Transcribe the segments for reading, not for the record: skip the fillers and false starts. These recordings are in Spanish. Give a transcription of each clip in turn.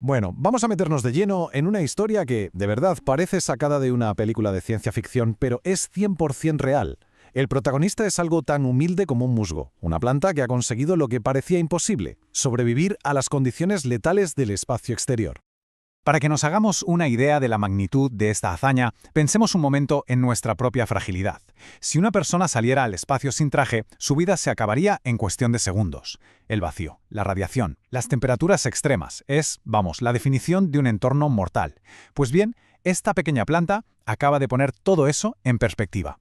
Bueno, vamos a meternos de lleno en una historia que, de verdad, parece sacada de una película de ciencia ficción, pero es 100% real. El protagonista es algo tan humilde como un musgo, una planta que ha conseguido lo que parecía imposible, sobrevivir a las condiciones letales del espacio exterior. Para que nos hagamos una idea de la magnitud de esta hazaña, pensemos un momento en nuestra propia fragilidad. Si una persona saliera al espacio sin traje, su vida se acabaría en cuestión de segundos. El vacío, la radiación, las temperaturas extremas es, la definición de un entorno mortal. Pues bien, esta pequeña planta acaba de poner todo eso en perspectiva.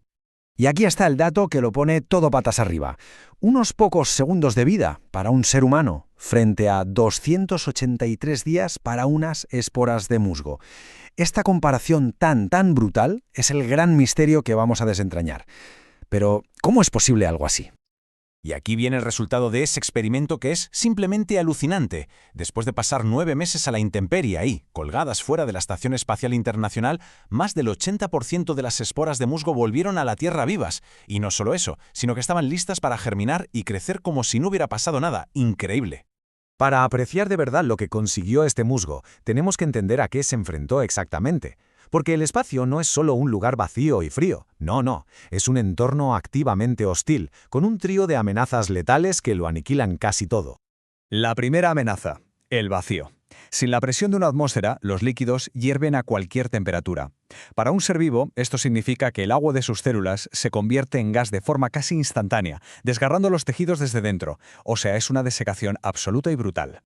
Y aquí está el dato que lo pone todo patas arriba. Unos pocos segundos de vida para un ser humano frente a 283 días para unas esporas de musgo. Esta comparación tan brutal es el gran misterio que vamos a desentrañar. Pero, ¿cómo es posible algo así? Y aquí viene el resultado de ese experimento que es simplemente alucinante. Después de pasar 9 meses a la intemperie ahí, colgadas fuera de la Estación Espacial Internacional, más del 80% de las esporas de musgo volvieron a la Tierra vivas. Y no solo eso, sino que estaban listas para germinar y crecer como si no hubiera pasado nada. Increíble. Para apreciar de verdad lo que consiguió este musgo, tenemos que entender a qué se enfrentó exactamente. Porque el espacio no es solo un lugar vacío y frío, no, es un entorno activamente hostil, con un trío de amenazas letales que lo aniquilan casi todo. La primera amenaza, el vacío. Sin la presión de una atmósfera, los líquidos hierven a cualquier temperatura. Para un ser vivo, esto significa que el agua de sus células se convierte en gas de forma casi instantánea, desgarrando los tejidos desde dentro, o sea, es una desecación absoluta y brutal.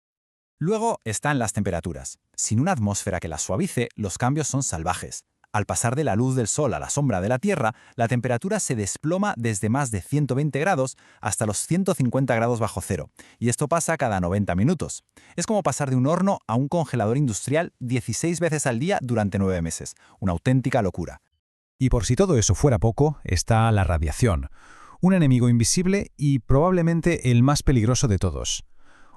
Luego están las temperaturas. Sin una atmósfera que las suavice, los cambios son salvajes. Al pasar de la luz del sol a la sombra de la Tierra, la temperatura se desploma desde más de 120 grados hasta los 150 grados bajo cero, y esto pasa cada 90 minutos. Es como pasar de un horno a un congelador industrial 16 veces al día durante 9 meses. Una auténtica locura. Y por si todo eso fuera poco, está la radiación. Un enemigo invisible y probablemente el más peligroso de todos.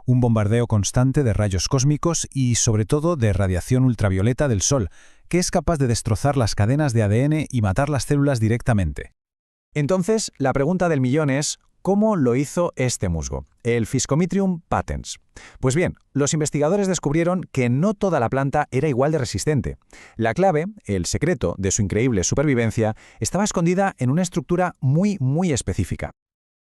Un bombardeo constante de rayos cósmicos y, sobre todo, de radiación ultravioleta del Sol, que es capaz de destrozar las cadenas de ADN y matar las células directamente. Entonces, la pregunta del millón es, ¿cómo lo hizo este musgo, el Physcomitrium patens? Pues bien, los investigadores descubrieron que no toda la planta era igual de resistente. La clave, el secreto de su increíble supervivencia, estaba escondida en una estructura muy específica.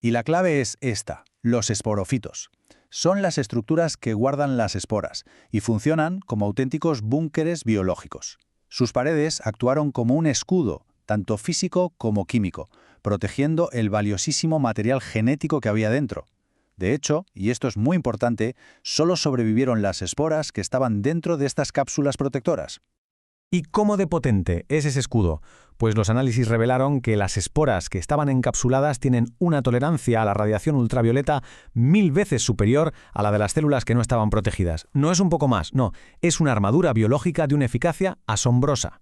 Y la clave es esta, los esporofitos. Son las estructuras que guardan las esporas y funcionan como auténticos búnkeres biológicos. Sus paredes actuaron como un escudo, tanto físico como químico, protegiendo el valiosísimo material genético que había dentro. De hecho, y esto es muy importante, solo sobrevivieron las esporas que estaban dentro de estas cápsulas protectoras. ¿Y cómo de potente es ese escudo? Pues los análisis revelaron que las esporas que estaban encapsuladas tienen una tolerancia a la radiación ultravioleta 1000 veces superior a la de las células que no estaban protegidas. No es un poco más, no, es una armadura biológica de una eficacia asombrosa.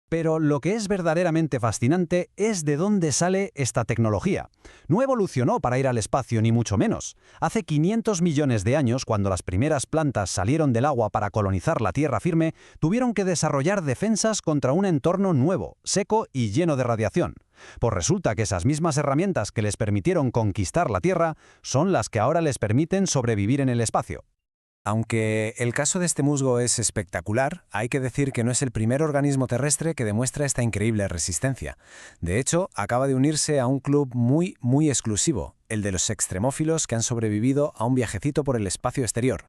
Pero lo que es verdaderamente fascinante es de dónde sale esta tecnología. No evolucionó para ir al espacio ni mucho menos. Hace 500 millones de años, cuando las primeras plantas salieron del agua para colonizar la tierra firme, tuvieron que desarrollar defensas contra un entorno nuevo, seco y lleno de radiación. Pues resulta que esas mismas herramientas que les permitieron conquistar la Tierra son las que ahora les permiten sobrevivir en el espacio. Aunque el caso de este musgo es espectacular, hay que decir que no es el primer organismo terrestre que demuestra esta increíble resistencia. De hecho, acaba de unirse a un club muy exclusivo, el de los extremófilos que han sobrevivido a un viajecito por el espacio exterior.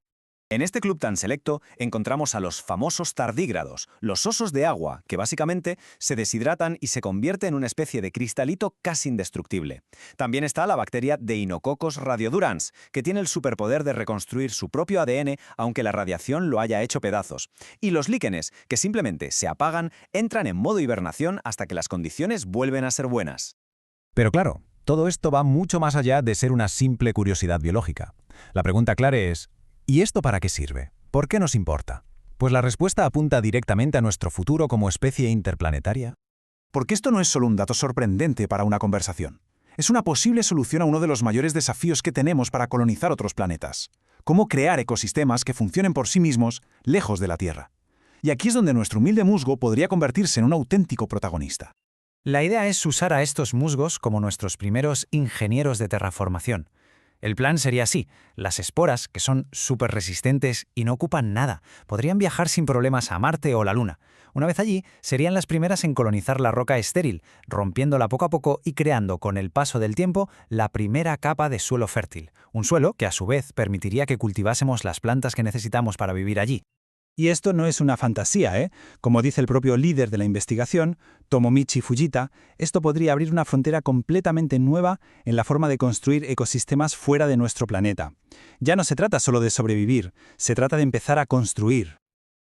En este club tan selecto encontramos a los famosos tardígrados, los osos de agua, que básicamente se deshidratan y se convierten en una especie de cristalito casi indestructible. También está la bacteria Deinococcus radiodurans, que tiene el superpoder de reconstruir su propio ADN aunque la radiación lo haya hecho pedazos. Y los líquenes, que simplemente se apagan, entran en modo hibernación hasta que las condiciones vuelven a ser buenas. Pero claro, todo esto va mucho más allá de ser una simple curiosidad biológica. La pregunta clara es, ¿y esto para qué sirve? ¿Por qué nos importa? Pues la respuesta apunta directamente a nuestro futuro como especie interplanetaria. Porque esto no es solo un dato sorprendente para una conversación. Es una posible solución a uno de los mayores desafíos que tenemos para colonizar otros planetas. Cómo crear ecosistemas que funcionen por sí mismos, lejos de la Tierra. Y aquí es donde nuestro humilde musgo podría convertirse en un auténtico protagonista. La idea es usar a estos musgos como nuestros primeros ingenieros de terraformación. El plan sería así. Las esporas, que son súper resistentes y no ocupan nada, podrían viajar sin problemas a Marte o la Luna. Una vez allí, serían las primeras en colonizar la roca estéril, rompiéndola poco a poco y creando con el paso del tiempo la primera capa de suelo fértil. Un suelo que a su vez permitiría que cultivásemos las plantas que necesitamos para vivir allí. Y esto no es una fantasía, ¿eh? Como dice el propio líder de la investigación, Tomomichi Fujita, esto podría abrir una frontera completamente nueva en la forma de construir ecosistemas fuera de nuestro planeta. Ya no se trata solo de sobrevivir, se trata de empezar a construir.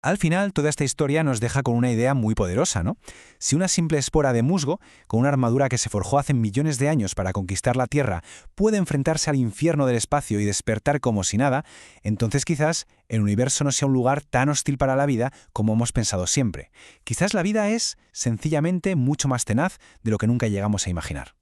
Al final, toda esta historia nos deja con una idea muy poderosa, ¿no? Si una simple espora de musgo, con una armadura que se forjó hace millones de años para conquistar la Tierra, puede enfrentarse al infierno del espacio y despertar como si nada, entonces quizás el universo no sea un lugar tan hostil para la vida como hemos pensado siempre. Quizás la vida es, sencillamente, mucho más tenaz de lo que nunca llegamos a imaginar.